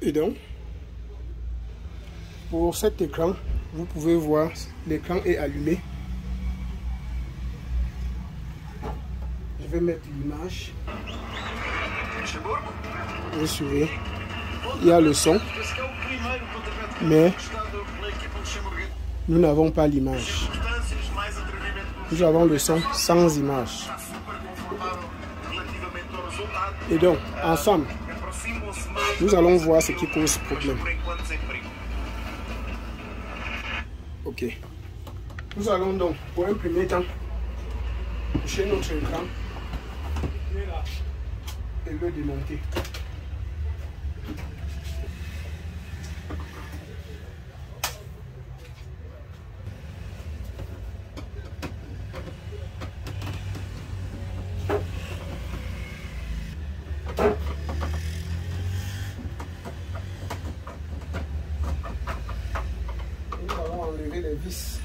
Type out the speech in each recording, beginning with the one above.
Et donc, pour cet écran, vous pouvez voir, l'écran est allumé. Je vais mettre l'image. Vous suivez. Il y a le son, mais nous n'avons pas l'image. Nous avons le son sans image. Et donc, ensemble, nous allons voir ce qui cause problème. Ok. Nous allons donc, pour un premier temps, toucher notre écran et le démonter. Les vis.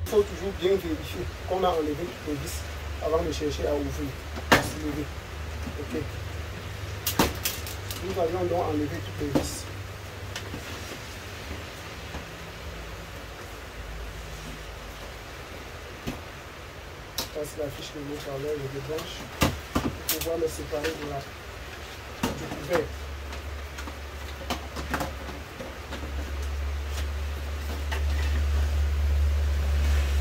Il faut toujours bien vérifier qu'on a enlevé toutes les vis avant de chercher à ouvrir, à se lever. Ok. Nous allons donc enlever toutes les vis. Ça c'est la fiche de notre parleur et de blanche. Pour pouvoir le séparer du couvert.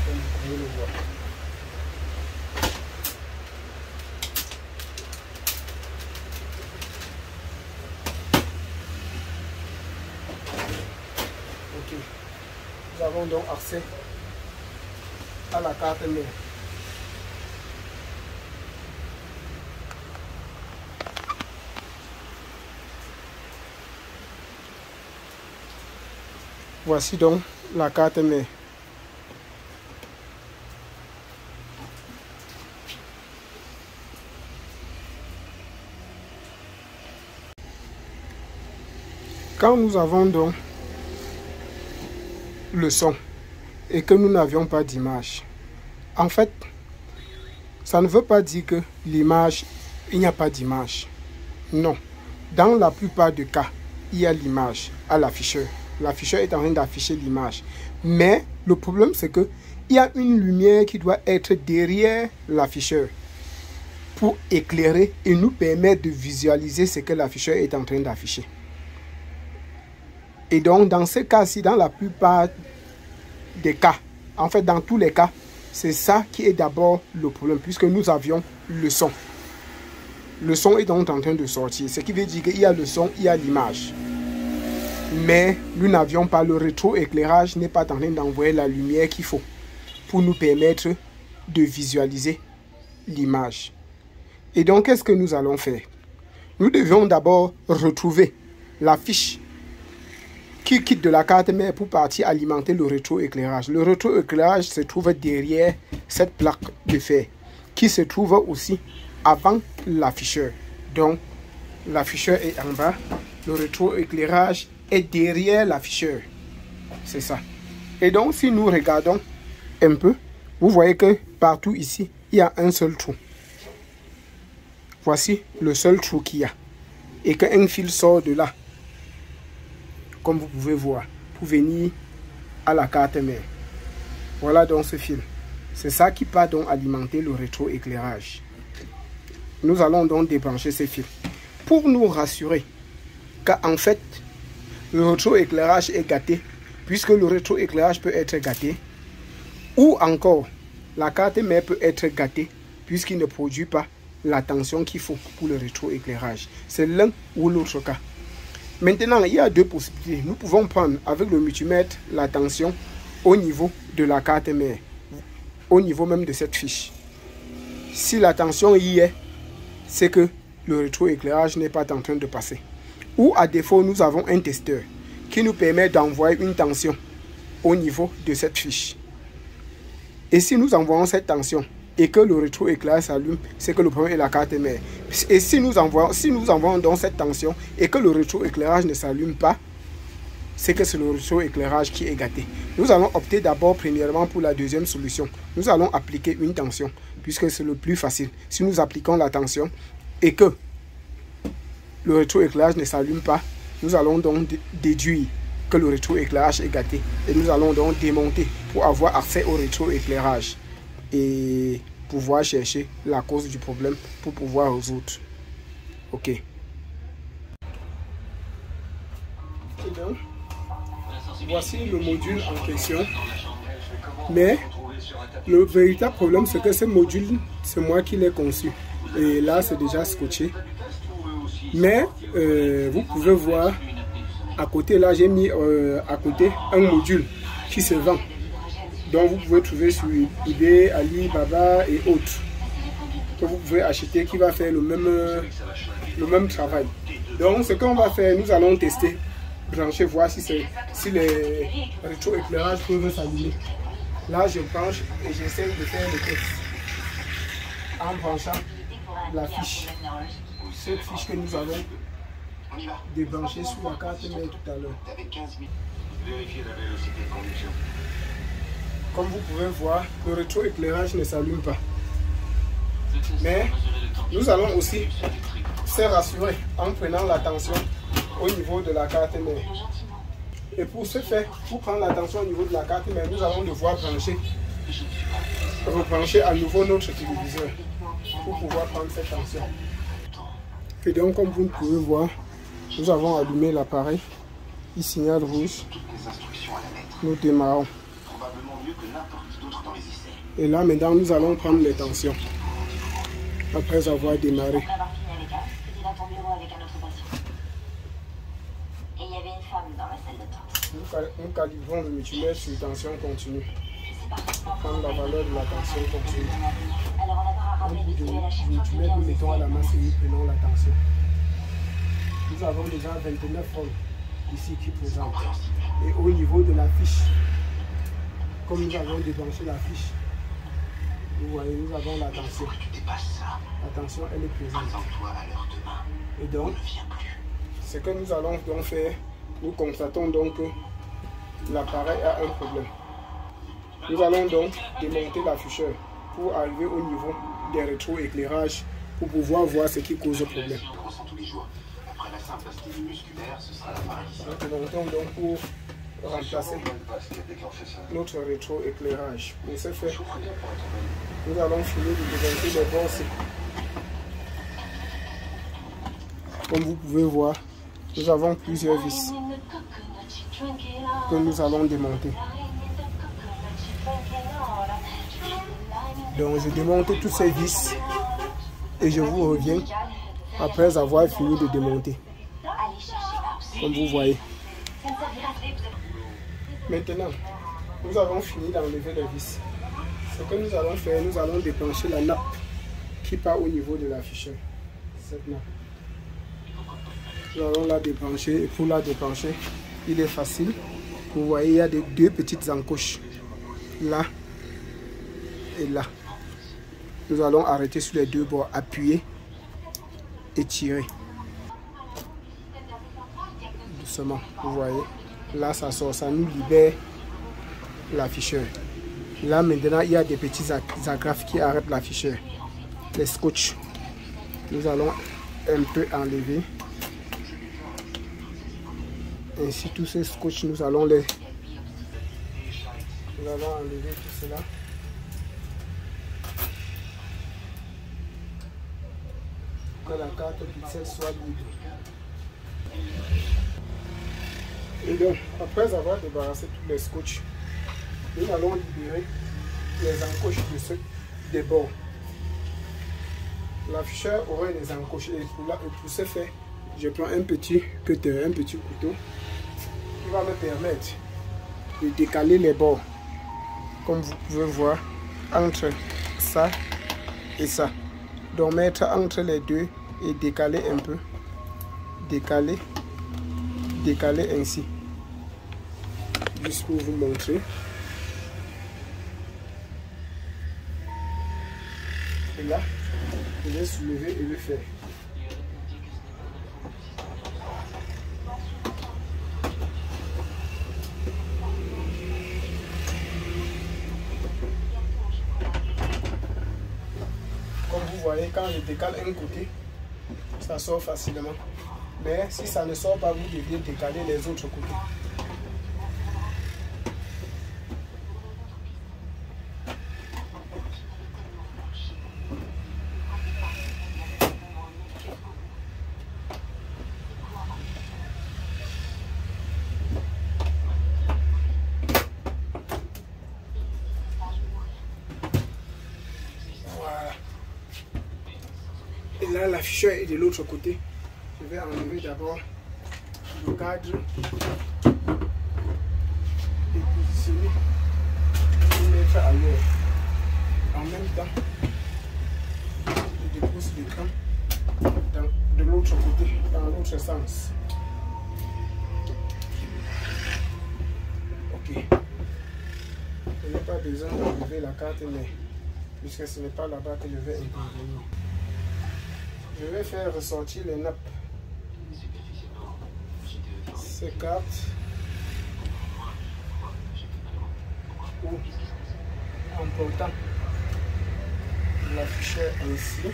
Comme vous pouvez le voir. Ok. Nous avons donc accès à la carte mère. Voici donc la carte mère. Quand nous avons donc le son et que nous n'avions pas d'image, en fait, ça ne veut pas dire que l'image, il n'y a pas d'image. Non. Dans la plupart des cas, il y a l'image à l'afficheur. L'afficheur est en train d'afficher l'image. Mais le problème, c'est qu'il y a une lumière qui doit être derrière l'afficheur pour éclairer et nous permettre de visualiser ce que l'afficheur est en train d'afficher. Et donc, dans ce cas-ci, dans la plupart des cas, en fait, dans tous les cas, c'est ça qui est d'abord le problème, puisque nous avions le son. Le son est donc en train de sortir, ce qui veut dire qu'il y a le son, il y a l'image. Mais nous n'avions pas le rétroéclairage, n'est pas en train d'envoyer la lumière qu'il faut pour nous permettre de visualiser l'image. Et donc, qu'est-ce que nous allons faire? Nous devions d'abord retrouver la fiche qui quitte de la carte mère pour partir alimenter le rétroéclairage. Le rétroéclairage se trouve derrière cette plaque de fer qui se trouve aussi avant l'afficheur. Donc, l'afficheur est en bas, le rétroéclairage est derrière l'afficheur. C'est ça. Et donc, si nous regardons un peu, vous voyez que partout ici, il y a un seul trou. Voici le seul trou qu'il y a. Et qu'un fil sort de là, comme vous pouvez voir, pour venir à la carte mère. Voilà donc ce fil. C'est ça qui part donc alimenter le rétroéclairage. Nous allons donc débrancher ces fils pour nous rassurer qu'en fait, le rétroéclairage est gâté, puisque le rétroéclairage peut être gâté, ou encore la carte mère peut être gâtée, puisqu'il ne produit pas la tension qu'il faut pour le rétroéclairage. C'est l'un ou l'autre cas. Maintenant, il y a deux possibilités. Nous pouvons prendre avec le multimètre la tension au niveau de la carte mère, au niveau même de cette fiche. Si la tension y est, c'est que le rétroéclairage n'est pas en train de passer. Ou à défaut, nous avons un testeur qui nous permet d'envoyer une tension au niveau de cette fiche. Et si nous envoyons cette tension et que le rétroéclairage s'allume, c'est que le problème est la carte mère. Et si nous envoyons donc cette tension et que le rétroéclairage ne s'allume pas, c'est que c'est le rétroéclairage qui est gâté. Nous allons opter d'abord premièrement pour la deuxième solution. Nous allons appliquer une tension, puisque c'est le plus facile. Si nous appliquons la tension et que le rétroéclairage ne s'allume pas, nous allons donc déduire que le rétroéclairage est gâté. Et nous allons donc démonter pour avoir accès au rétroéclairage et pouvoir chercher la cause du problème pour pouvoir résoudre. Ok. Et donc, voici le module en question. Mais le véritable problème, c'est que ce module, c'est moi qui l'ai conçu. Et là, c'est déjà scotché. Mais vous pouvez voir à côté, là, j'ai mis à côté un module qui se vend. Donc, vous pouvez trouver sur eBay, Alibaba et autres. Que vous pouvez acheter qui va faire le même travail. Donc, ce qu'on va faire, nous allons tester, brancher, voir si les rétroéclairages peuvent s'allumer. Là, je branche et j'essaie de faire le test en branchant la fiche. Cette fiche que nous avons débranchée sur la carte mère tout à l'heure. Comme vous pouvez voir, le rétroéclairage ne s'allume pas. Mais nous allons aussi se rassurer en prenant la tension au niveau de la carte mère. Et pour ce faire, pour prendre la tension au niveau de la carte mère, nous allons devoir rebrancher à nouveau notre téléviseur pour pouvoir prendre cette tension. Et donc, comme vous pouvez voir, nous avons allumé l'appareil. Il signale rouge. Nous démarrons. Et là, maintenant, nous allons prendre les tensions. Après avoir démarré. Nous calibrons le multimètre sur tension continue. Prendre la valeur de la tension continue. Au bout du multimètre, nous mettons à la masse et nous prenons la tension. Nous avons déjà 29 volts ici qui présentent. Et au niveau de la fiche, comme nous avons débranché la fiche, vous voyez, nous avons la tension. La tension, elle est présente. Et donc, ce que nous allons donc faire, nous constatons donc que l'appareil a un problème. Nous allons donc démonter l'afficheur pour arriver au niveau des rétroéclairages pour pouvoir voir ce qui cause le problème. Nous démontons donc pour remplacer notre rétroéclairage. Pour ce faire, nous allons finir de démonter les bords. Comme vous pouvez voir, nous avons plusieurs vis que nous allons démonter. Donc je démonte toutes ces vis et je vous reviens après avoir fini de démonter. Comme vous voyez. Maintenant, nous avons fini d'enlever les vis. Ce que nous allons faire, nous allons débrancher la nappe qui part au niveau de l'afficheur. Cette nappe. Nous allons la débrancher et pour la débrancher, il est facile. Vous voyez, il y a deux petites encoches là et là. Nous allons arrêter sur les deux bords, appuyer et tirer. Doucement, vous voyez. Là, ça sort, ça nous libère l'afficheur. Là, maintenant, il y a des petits agrafes qui arrêtent l'afficheur. Les scotch. Nous allons un peu enlever. Ainsi, tous ces scotch, nous allons enlever tout cela. Que la carte pixel soit libre. Et donc, après avoir débarrassé tous les scotch, nous allons libérer les encoches des bords. L'afficheur aura les encoches et pour ce faire, je prends un petit cutter, un petit couteau qui va me permettre de décaler les bords. Comme vous pouvez voir, entre ça et ça. Donc mettre entre les deux et décaler un peu. Décaler ainsi. Juste pour vous montrer. Et là, je vais soulever et le faire. voyez, quand je décale un côté, ça sort facilement. Mais si ça ne sort pas, vous deviez décaler les autres côtés. Voilà. Et là, l'afficheur est de l'autre côté. Je vais enlever d'abord le cadre et positionner et mettre ailleurs. En même temps, je dépose l'écran de l'autre côté, dans l'autre sens. Ok. Je n'ai pas besoin d'enlever la carte, mais puisque ce n'est pas là-bas que je vais intervenir. Je vais faire ressortir les nappes. Ces cartes ou en portant l'afficheur ainsi,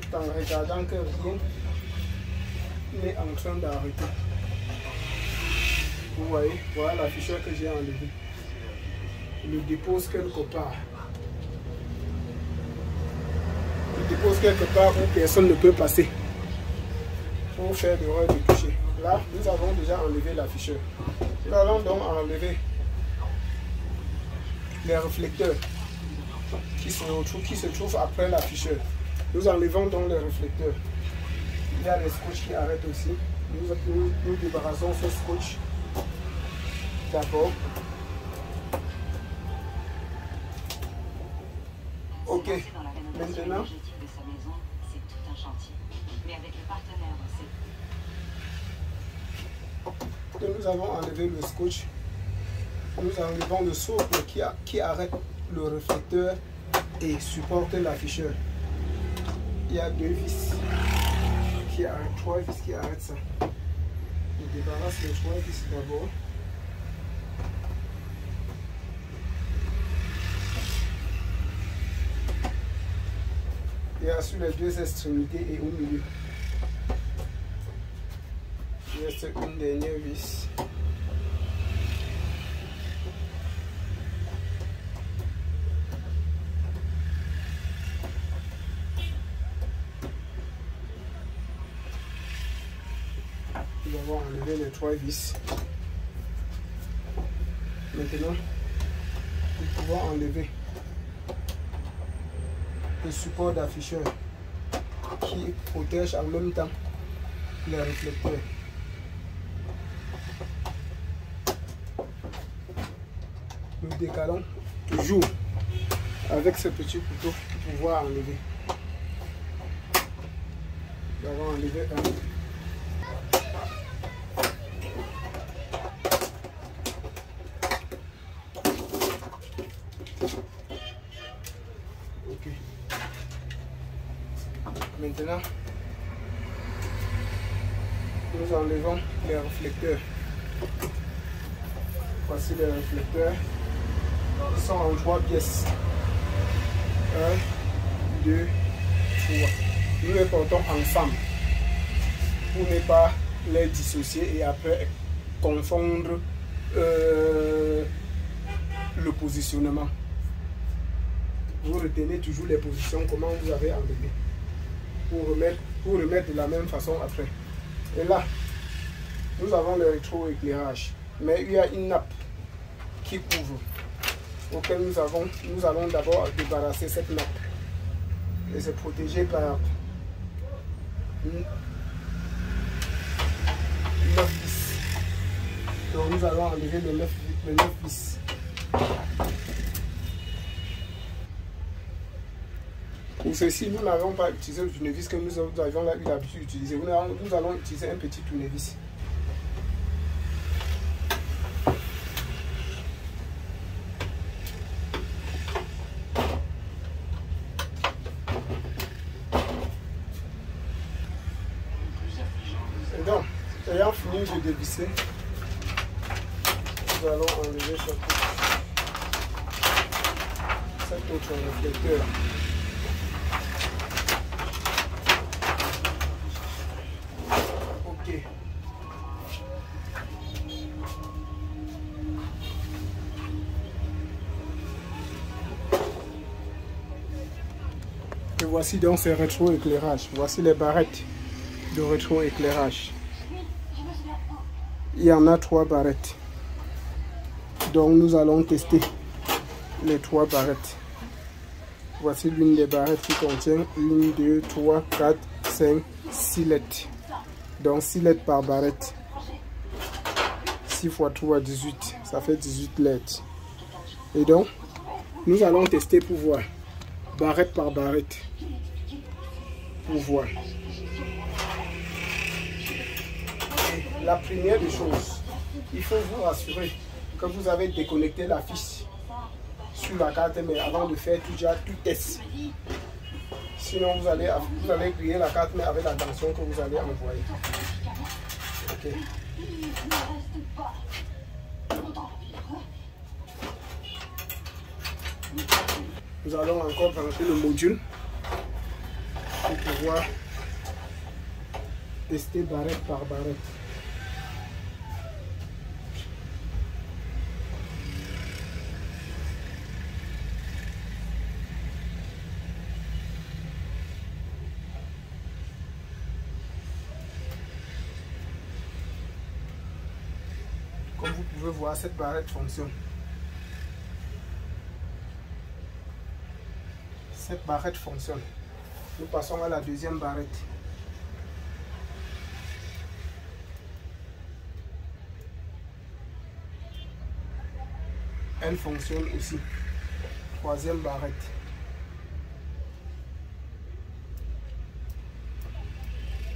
tout en regardant que rien n'est en train d'arrêter. Vous voyez, voilà l'afficheur que j'ai enlevé. Je le dépose quelque part. Je dépose quelque part où personne ne peut passer. Pour faire l'erreur de toucher. Là, nous avons déjà enlevé l'afficheur. Nous allons donc enlever les réflecteurs qui se trouvent après l'afficheur. Nous enlevons donc les réflecteurs. Il y a les scotch qui arrêtent aussi. Nous débarrassons ce scotch d'abord. Ok. Maintenant, nous avons enlevé le scotch. Nous enlevons le socle qui arrête le réflecteur et supporte l'afficheur. Il y a 2 vis qui arrêtent, 3 vis qui arrêtent ça. Je débarrasse les 3 vis d'abord. Il y a sur les 2 extrémités et au milieu. Il reste une dernière vis. Nous avons enlevé les 3 vis. Maintenant, nous pouvons enlever le support d'afficheur qui protège en même temps les réflecteurs. Nous décalons toujours avec ce petit couteau pour pouvoir enlever. Nous avons enlevé un. Ok. Maintenant, nous enlevons les réflecteurs. Voici les réflecteurs. Ils sont en 3 pièces. 1, 2, 3. Nous les portons ensemble pour ne pas les dissocier et après confondre le positionnement. Vous retenez toujours les positions, comment vous avez enlevé, pour remettre de la même façon après. Et là, nous avons le rétroéclairage, mais il y a une nappe qui couvre, auquel nous allons d'abord débarrasser cette nappe et se protéger par 9 vis. Donc nous allons enlever les 9 vis. Pour ceci, nous n'avons pas utilisé le tournevis que nous avions eu l'habitude d'utiliser. Nous allons utiliser un petit tournevis. Et donc, ayant fini de dévisser, nous allons enlever cet autre réflecteur. Ok. Et voici donc ces rétroéclairages. Voici les barrettes de rétroéclairage. Il y en a 3 barrettes. Donc nous allons tester les 3 barrettes. Voici l'une des barrettes qui contient 1, 2, 3, 4, 5, 6 LED. Donc 6 LED par barrette. 6 x 3, 18. Ça fait 18 LED. Et donc, nous allons tester pour voir. Barrette par barrette. Pour voir. Et la première des choses, il faut vous rassurer que vous avez déconnecté la fiche sur la carte mère avant de faire tout test. Sinon vous allez griller la carte mère avec la tension que vous allez envoyer. Ok. Nous allons encore brancher le module pour pouvoir tester barrette par barrette. Comme vous pouvez voir, cette barrette fonctionne. Cette barrette fonctionne. Nous passons à la deuxième barrette. Elle fonctionne aussi. Troisième barrette.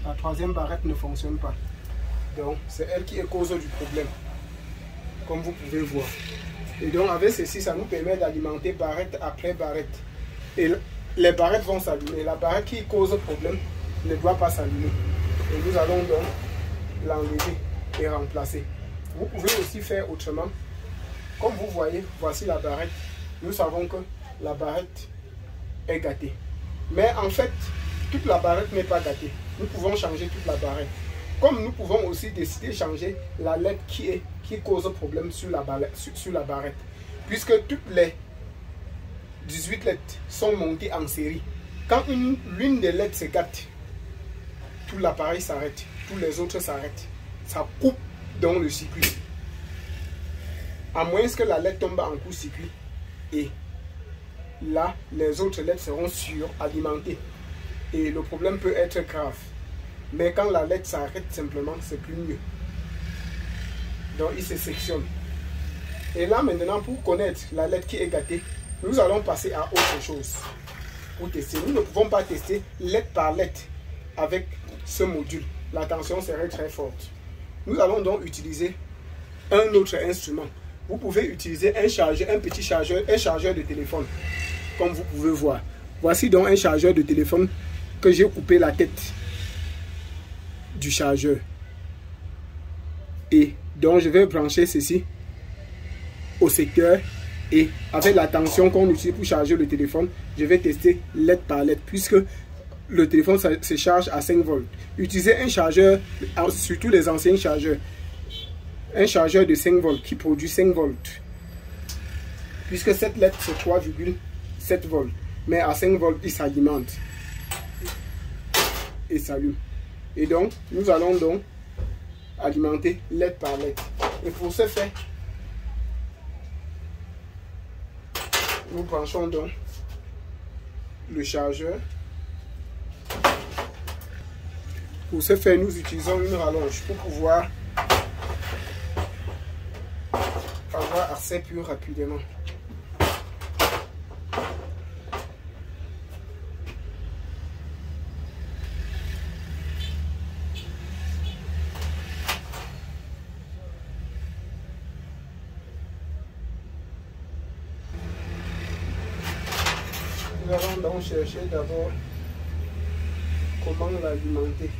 La troisième barrette ne fonctionne pas. Donc, c'est elle qui est cause du problème. Comme vous pouvez voir. Et donc, avec ceci, ça nous permet d'alimenter barrette après barrette. Et les barrettes vont s'allumer. La barrette qui cause problème ne doit pas s'allumer. Et nous allons donc l'enlever et remplacer. Vous pouvez aussi faire autrement. Comme vous voyez, voici la barrette. Nous savons que la barrette est gâtée. Mais en fait, toute la barrette n'est pas gâtée. Nous pouvons changer toute la barrette. Comme nous pouvons aussi décider de changer la LED qui cause problème sur la barrette. Puisque toutes les 18 LED sont montées en série. Quand l'une des LED se gâte, tout l'appareil s'arrête. Tous les autres s'arrêtent. Ça coupe dans le circuit. À moins que la LED tombe en court-circuit. Et là, les autres LED seront suralimentées. Et le problème peut être grave. Mais quand la LED s'arrête simplement, c'est plus mieux. Donc il se sectionne. Et là maintenant, pour connaître la LED qui est gâtée, nous allons passer à autre chose. Pour tester. Nous ne pouvons pas tester LED par LED avec ce module. La tension serait très forte. Nous allons donc utiliser un autre instrument. Vous pouvez utiliser un chargeur, un petit chargeur, un chargeur de téléphone. Comme vous pouvez voir. Voici donc un chargeur de téléphone que j'ai coupé la tête du chargeur. Et donc je vais brancher ceci au secteur. Et avec la tension qu'on utilise pour charger le téléphone, je vais tester LED par LED puisque le téléphone se charge à 5 volts. Utilisez un chargeur, surtout les anciens chargeurs, un chargeur de 5 volts qui produit 5 volts. Puisque cette LED c'est 3,7 volts. Mais à 5 volts, il s'alimente et s'allume. Et donc, nous allons donc alimenter LED par LED. Et pour ce faire, nous branchons donc le chargeur. Pour ce faire, nous utilisons une rallonge pour pouvoir avoir accès plus rapidement. Nous allons donc chercher d'abord comment l'alimenter.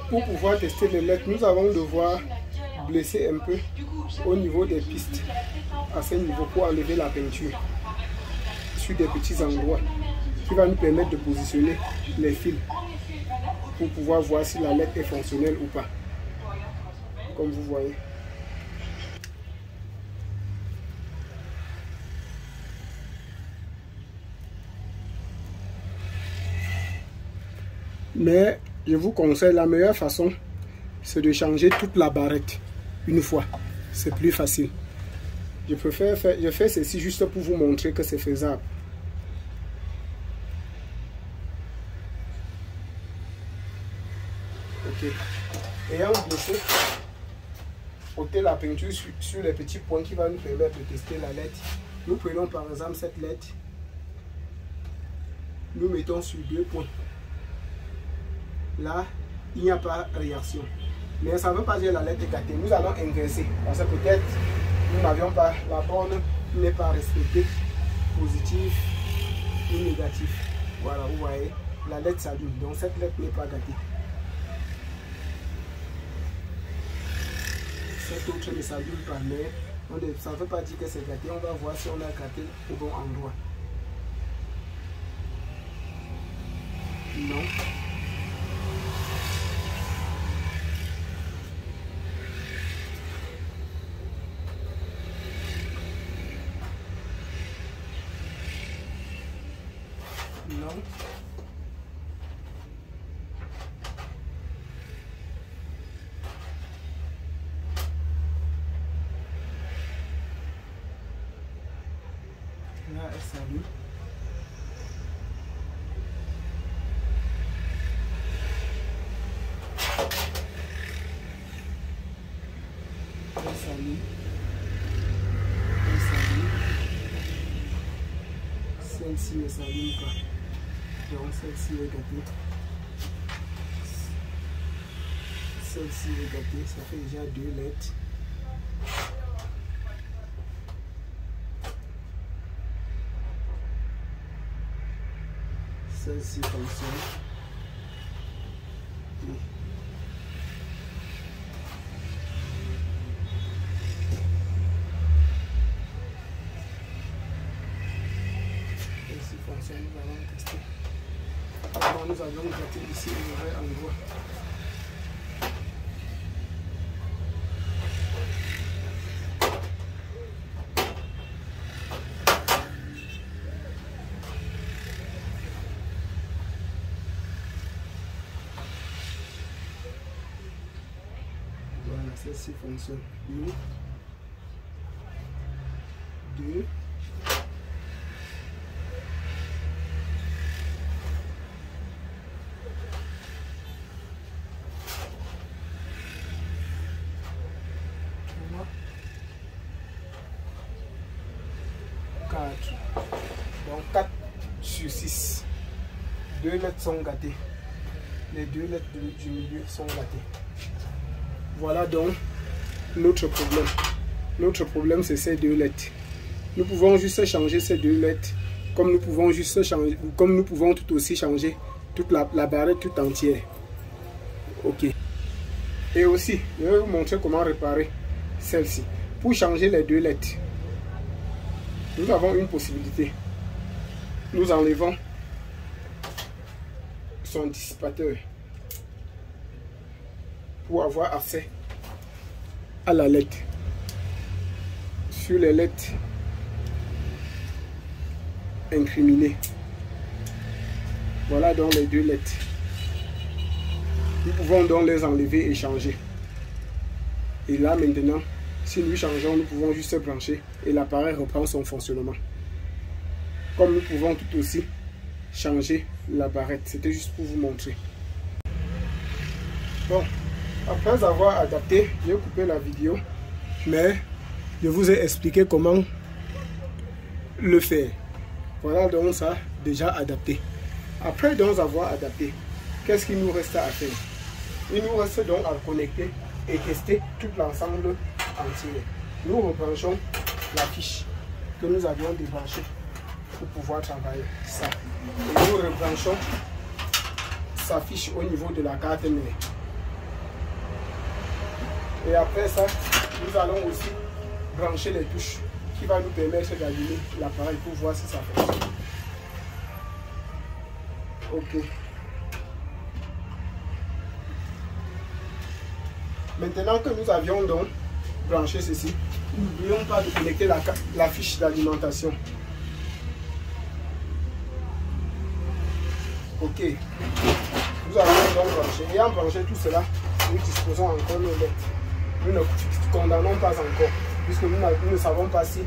Pour pouvoir tester les LED, nous allons devoir blesser un peu au niveau des pistes, à ce niveau pour enlever la peinture. sur des petits endroits qui va nous permettre de positionner les fils pour pouvoir voir si la LED est fonctionnelle ou pas. Comme vous voyez. Mais je vous conseille, la meilleure façon, c'est de changer toute la barrette une fois. C'est plus facile. Je fais ceci juste pour vous montrer que c'est faisable. Ok. Ayant blessé, ôter la peinture sur les petits points qui va nous permettre de tester la LED. Nous prenons par exemple cette LED. Nous mettons sur 2 points. Là, il n'y a pas de réaction. Mais ça ne veut pas dire que la LED est gâtée. Nous allons inverser. Parce que peut-être nous n'avions pas la borne n'est pas respectée. Positif ou négatif. Voilà, vous voyez. La LED s'allume. Donc cette LED n'est pas gâtée. Cette autre ne s'allume pas. Mais ça ne veut pas dire que c'est gâté. On va voir si on a gâté au bon endroit. Non. Non. Là, elle s'allume. Elle s'allume. Elle s'allume. Celle-ci ne s'allume pas. Donc celle-ci est gâtée. Celle-ci est gâtée. Ça fait déjà 2 LED. Celle-ci fonctionne. Celle-ci fonctionne. Nous allons tester. Alors nous allons gâter ici le vrai endroit. Voilà, celle-ci fonctionne. 1, 2. Donc 4 sur 6. 2 LED sont gâtés. Les 2 LED du milieu sont gâtés. Voilà donc notre problème. Notre problème, c'est ces 2 LED. Nous pouvons juste changer ces 2 LED. Comme nous pouvons juste changer, comme nous pouvons tout aussi changer toute la barrette tout entière. Ok. Et aussi, je vais vous montrer comment réparer celle-ci. Pour changer les 2 LED, nous avons une possibilité. Nous enlevons son dissipateur pour avoir accès à la LED. Sur les LED incriminées. Voilà donc les 2 LED. Nous pouvons donc les enlever et changer. Et là maintenant, si nous changeons, nous pouvons juste brancher et l'appareil reprend son fonctionnement. Comme nous pouvons tout aussi changer la barrette. C'était juste pour vous montrer. Bon, après avoir adapté, j'ai coupé la vidéo, mais je vous ai expliqué comment le faire. Voilà donc ça déjà adapté. Après donc avoir adapté, qu'est-ce qu'il nous reste à faire? Il nous reste donc à connecter et tester tout l'ensemble entier. Nous rebranchons la fiche que nous avions débranchée pour pouvoir travailler ça. Et nous rebranchons sa fiche au niveau de la carte mère. Et après ça, nous allons aussi brancher les touches qui va nous permettre d'allumer l'appareil pour voir si ça fonctionne. Ok. Maintenant que nous avions donc branché ceci, n'oublions pas de connecter la fiche d'alimentation. Ok. Nous avons donc branché. Ayant branché tout cela, nous disposons encore nos lettres. Nous ne condamnons pas encore, puisque nous ne savons pas si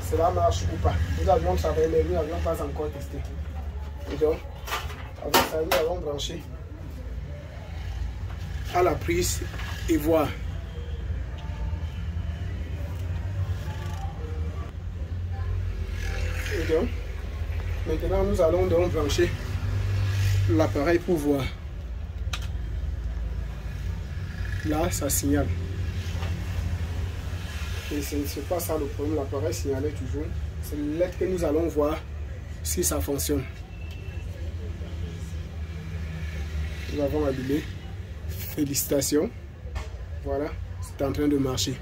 cela marche ou pas. Nous avions travaillé, mais nous n'avions pas encore testé. Et donc, avec ça, nous avons branché à la prise et voir. Et donc, maintenant nous allons donc brancher l'appareil pour voir. Là, ça signale. Et ce n'est pas ça le problème, l'appareil signalait toujours. C'est les lettres que nous allons voir si ça fonctionne. Nous avons allumé. Félicitations. Voilà, c'est en train de marcher.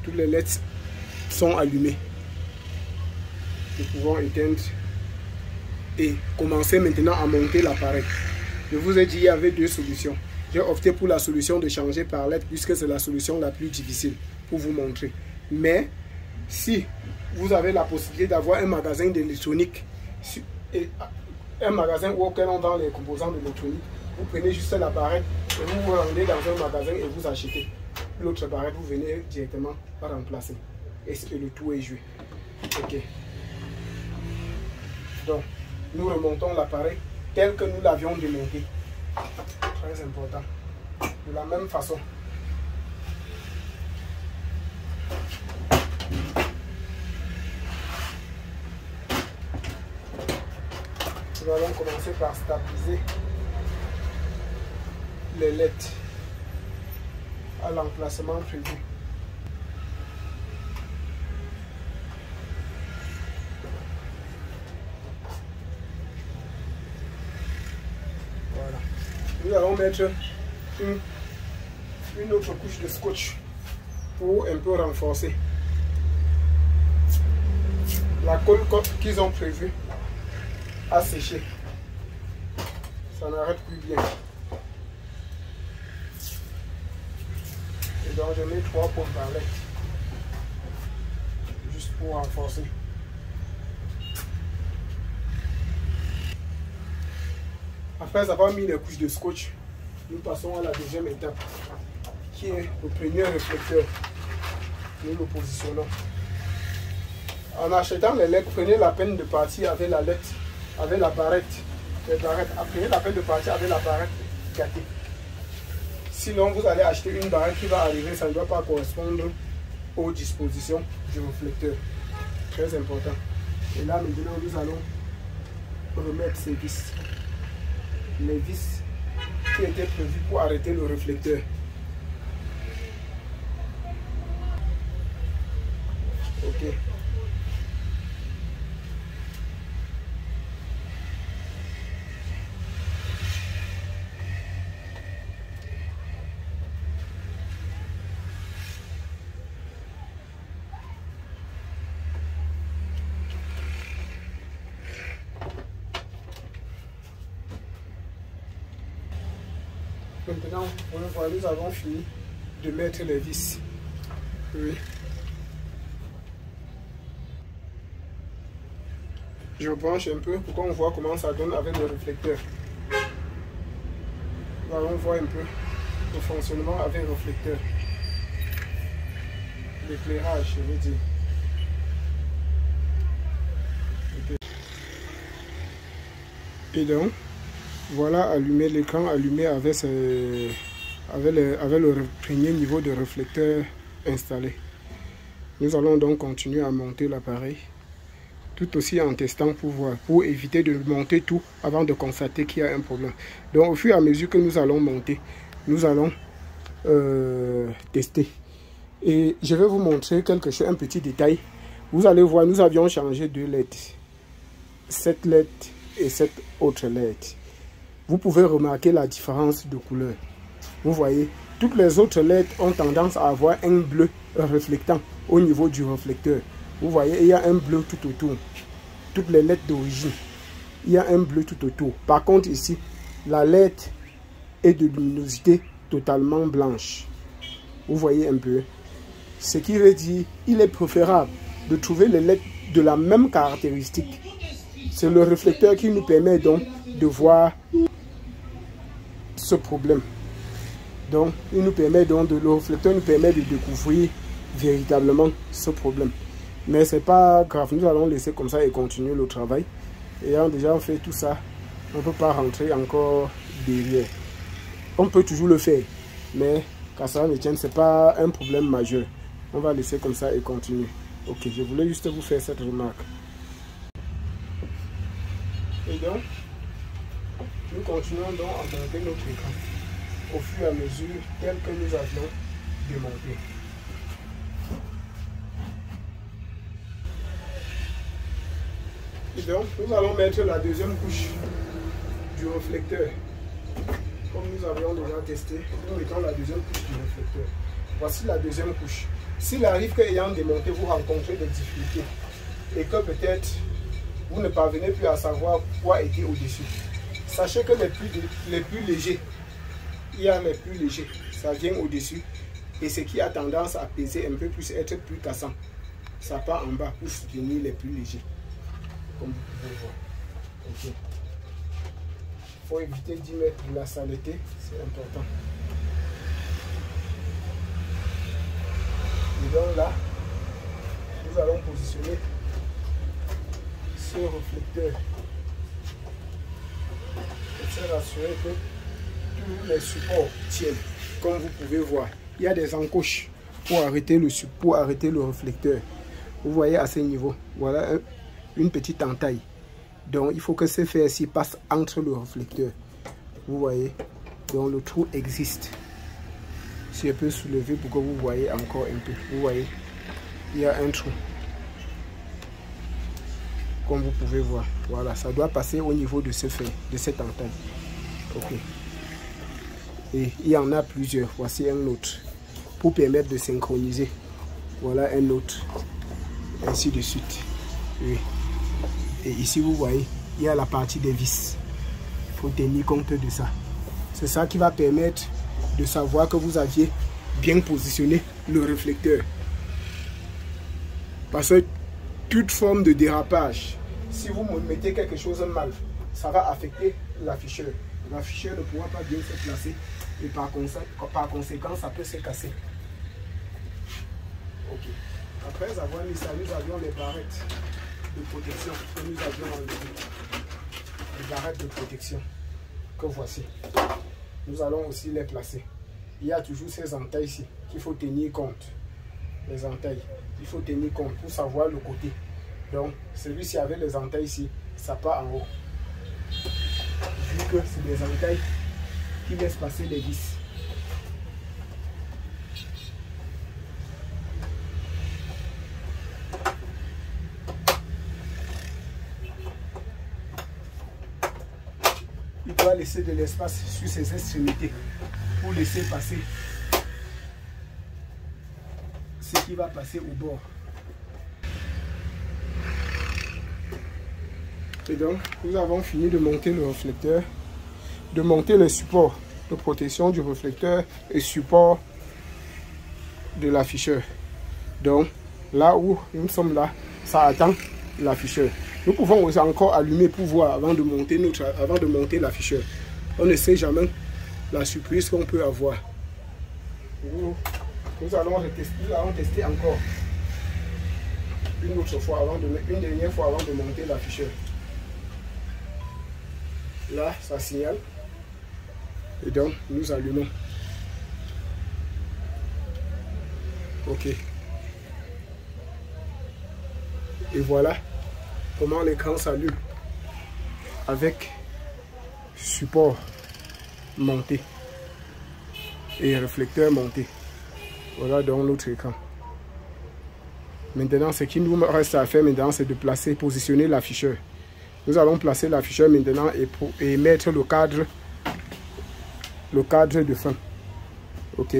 Toutes les lettres sont allumées. Nous pouvons éteindre et commencer maintenant à monter l'appareil. Je vous ai dit qu'il y avait deux solutions. J'ai opté pour la solution de changer par lettre puisque c'est la solution la plus difficile pour vous montrer. Mais si vous avez la possibilité d'avoir un magasin d'électronique, un magasin auquel on vend les composants d'électronique, vous prenez juste l'appareil et vous vous rendez dans un magasin et vous achetez. L'autre appareil, vous venez directement remplacer. Et le tout est joué. Ok. Donc, nous remontons l'appareil tel que nous l'avions démonté. Très important. De la même façon. Nous allons commencer par stabiliser les lettres à l'emplacement prévu. Voilà. Nous allons mettre une autre couche de scotch pour un peu renforcer. La colle qu'ils ont prévue à sécher. Ça n'arrête plus bien. Et donc je mets 3 pommes par lettre. Juste pour renforcer. Après avoir mis les couches de scotch, nous passons à la deuxième étape, qui est le premier réflecteur. Nous le positionnons. En achetant les lettres, prenez la peine de partir avec la lettre, avec la barrette. Prenez la peine de partir avec la barrette gâtée. Sinon, vous allez acheter une barrette qui va arriver, ça ne doit pas correspondre aux dispositions du réflecteur. Très important. Et là, maintenant, nous allons remettre ces vis. Les vis qui étaient prévues pour arrêter le réflecteur. Ok. Maintenant, on voit, nous avons fini de mettre les vis. Oui. Je branche un peu pour qu'on voit comment ça donne avec le réflecteur. Nous allons voir un peu le fonctionnement avec le réflecteur. L'éclairage, je veux dire. Okay. Et donc, voilà allumé l'écran allumé avec le premier niveau de réflecteur installé. Nous allons donc continuer à monter l'appareil, tout aussi en testant pour voir, pour éviter de monter tout avant de constater qu'il y a un problème. Donc au fur et à mesure que nous allons monter, nous allons tester. Et je vais vous montrer quelque chose, un petit détail. Vous allez voir, nous avions changé 2 LED. Cette LED et cette autre LED. Vous pouvez remarquer la différence de couleur. Vous voyez, toutes les autres LED ont tendance à avoir un bleu reflectant au niveau du réflecteur. Vous voyez, il y a un bleu tout autour. Toutes les LED d'origine. il y a un bleu tout autour. Par contre ici, la LED est de luminosité totalement blanche. Vous voyez un peu. Ce qui veut dire, il est préférable de trouver les LED de la même caractéristique. C'est le réflecteur qui nous permet donc de voir ce problème. Donc, le réflecteur nous permet de découvrir véritablement ce problème. Mais c'est pas grave, nous allons laisser comme ça et continuer le travail. Ayant déjà fait tout ça, on ne peut pas rentrer encore derrière. On peut toujours le faire, mais qu'à ça ne tienne, c'est pas un problème majeur. On va laisser comme ça et continuer. Ok, je voulais juste vous faire cette remarque. Et donc, nous continuons donc à monter notre écran au fur et à mesure tel que nous avions démonté. Et donc, nous allons mettre la deuxième couche du réflecteur. Comme nous avions déjà testé, nous mettons la deuxième couche du réflecteur. Voici la deuxième couche. S'il arrive qu'ayant démonté, vous rencontrez des difficultés et que peut-être vous ne parvenez plus à savoir quoi était au-dessus, sachez que les plus légers, il y a les plus légers, ça vient au-dessus, et ce qui a tendance à peser un peu plus, être plus cassant, ça part en bas pour soutenir les plus légers, comme vous pouvez voir. Okay. Il faut éviter d'y mettre de la saleté, c'est important. Et donc là, nous allons positionner ce réflecteur pour se rassurer que tous les supports tiennent. Comme vous pouvez voir, il y a des encoches pour arrêter le réflecteur. Vous voyez à ce niveau, voilà une petite entaille. Donc il faut que ce fer-ci passe entre le réflecteur. Vous voyez, donc le trou existe. Si je peux soulever pour que vous voyez encore un peu. Vous voyez, il y a un trou. Comme vous pouvez voir. Voilà, ça doit passer au niveau de ce fer, de cette entaille. Ok. Et il y en a plusieurs. Voici un autre. Pour permettre de synchroniser. Voilà un autre. Ainsi de suite. Oui. Et ici, vous voyez, il y a la partie des vis. Il faut tenir compte de ça. C'est ça qui va permettre de savoir que vous aviez bien positionné le réflecteur. Parce que toute forme de dérapage, si vous mettez quelque chose mal, ça va affecter l'afficheur. L'afficheur ne pourra pas bien se placer et par conséquent, ça peut se casser. Ok. Après avoir mis ça, nous avions les barrettes de protection que nous avions enlevées. Les barrettes de protection que voici. Nous allons aussi les placer. Il y a toujours ces entailles ici qu'il faut tenir compte. Les entailles, il faut tenir compte pour savoir le côté. Donc, celui-ci avec les entailles ici, ça part en haut. Vu que c'est des entailles qui laissent passer les vis. Il doit laisser de l'espace sur ses extrémités pour laisser passer ce qui va passer au bord. Et donc, nous avons fini de monter le réflecteur, de monter le support de protection du réflecteur et support de l'afficheur. Donc, là où nous sommes là, ça attend l'afficheur. Nous pouvons aussi encore allumer pour voir avant de monter l'afficheur. On ne sait jamais la surprise qu'on peut avoir. Nous allons tester encore une autre fois, une dernière fois avant de monter l'afficheur. Là, ça signale. Et donc, nous allumons. Ok. Et voilà comment l'écran s'allume avec support monté et réflecteur monté. Voilà donc notre écran. Maintenant, ce qui nous reste à faire maintenant, c'est de positionner l'afficheur. Nous allons placer l'afficheur maintenant et mettre le cadre de fin. Ok.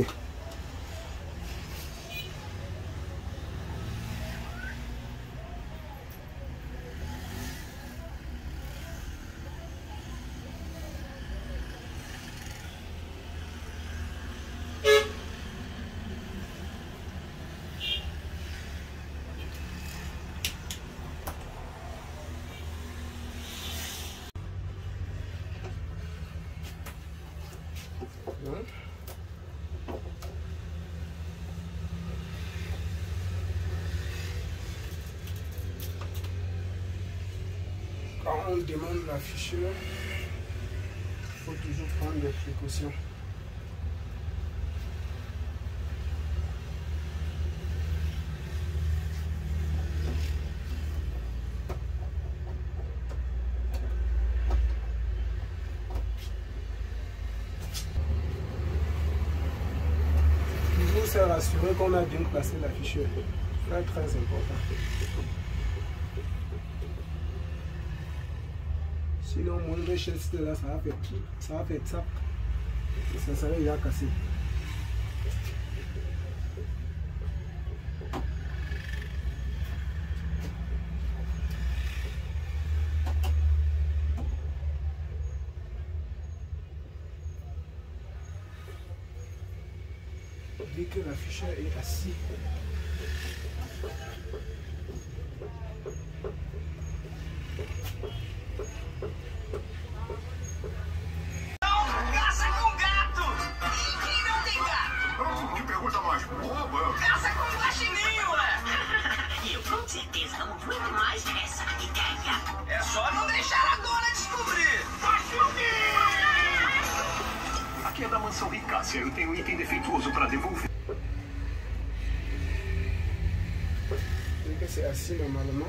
quand on demande l'afficheur, il faut toujours prendre des précautions. Toujours se rassurer qu'on a bien placé l'afficheur. C'est très important. Sinon, moindre geste là, ça va faire ça. Et ça serait déjà cassé. Dès que l'afficheur est assis, Caça com guaxinim, ué! Eu com certeza não aguento mais essa ideia. É só não deixar a dona descobrir. Aqui é da mansão Ricácia. Eu tenho um item defeituoso para devolver. dès que c'est assis normalement,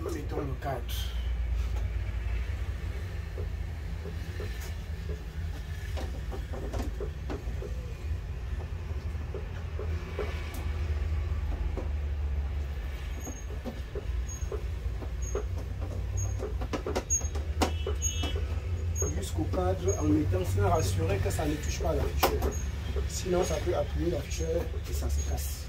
mettons le cadre. Jusqu'au cadre en mettant ça, rassurer que ça ne touche pas l'afficheur. Sinon, ça peut appuyer l'afficheur et ça se casse.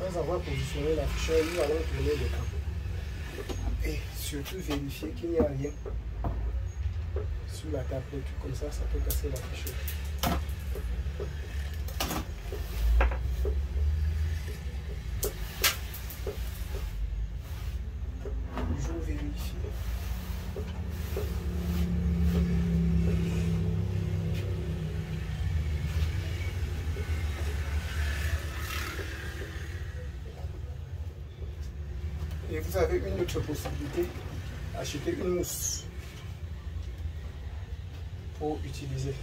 Après avoir positionné l'afficheur, nous allons tourner le camp. Et surtout vérifier qu'il n'y a rien sur la table. Des trucs comme ça peut casser l'afficheur. Toujours vérifier. Et vous avez une autre possibilité, acheter une mousse pour utiliser.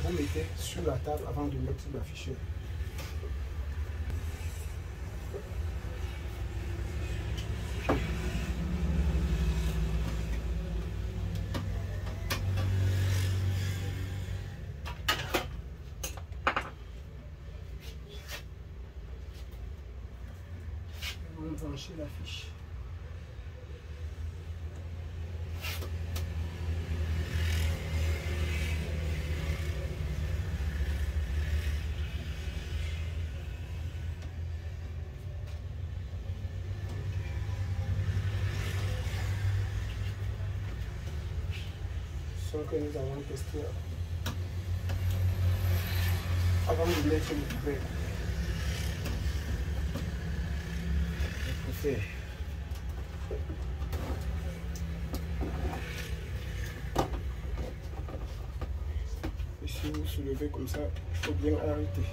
Vous mettez sur la table avant de mettre l'afficheur. Brancher la fiche. Ce que nous avons testé avant de mettre le couvert. Et si vous soulevez comme ça, il faut bien arrêter.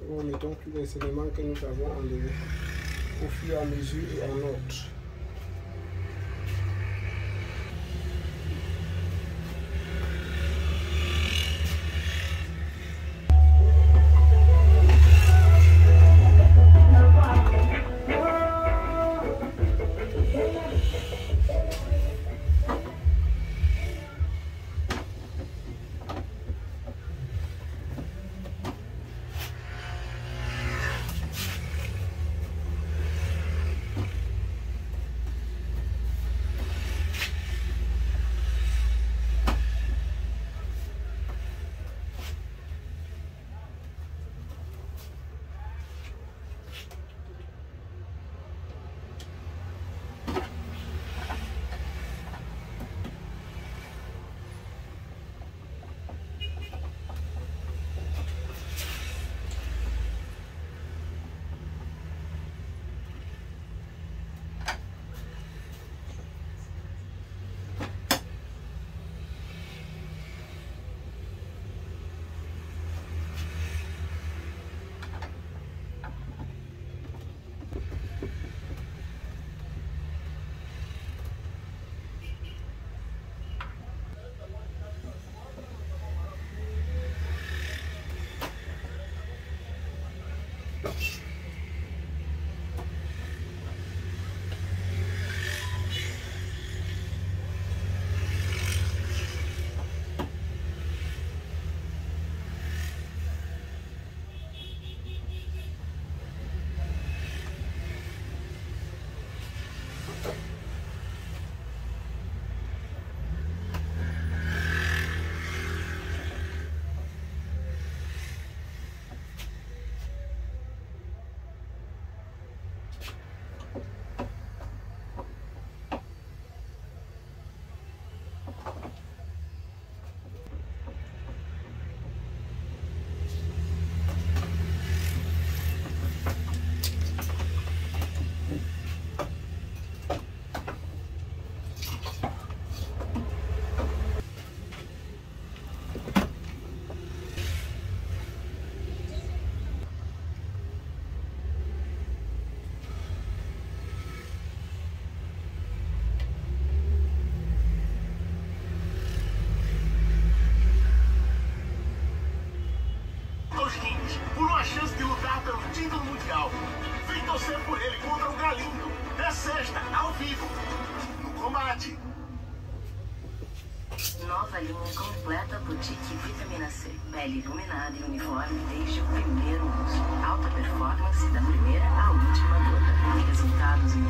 Remettons tous les éléments que nous avons enlevés au fur et à mesure et en ordre. Nova linha completa Boutique Vitamina C. Pele iluminada e uniforme desde o primeiro uso. Alta performance da primeira à última gota. Resultados iguais.